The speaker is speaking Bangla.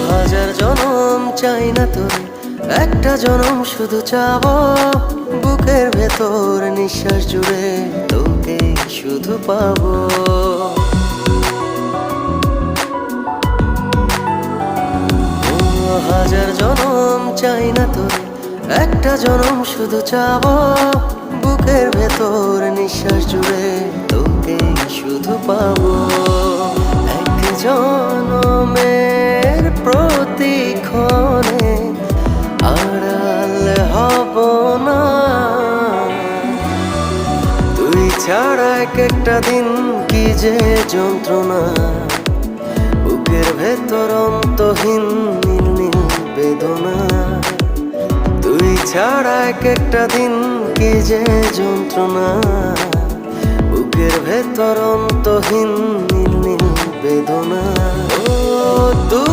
হাজার জনম চাই না তোরে, একটা জনম শুধু চাবো। বুকের ভেতর নিঃশ্বাস জুড়ে তোকে শুধু পাবো। হাজার জনম চাই না তোরে, একটা জনম শুধু চাবো। বুকের ভেতর নিঃশ্বাস জুড়ে তোকে শুধু পাবো। এক জনমের প্রতিক্ষণে আড়াল হব না। তুই ছাড়া এক একটা দিন কি যে যন্ত্রণা। বুকের ভেতর অন্তহীন নীল নীল বেদনা। তুই ছাড়া এক একটা দিন কি যে যন্ত্রণা। বুকের ভেতর অন্তহীন নীল নীল বেদনা। ও তুই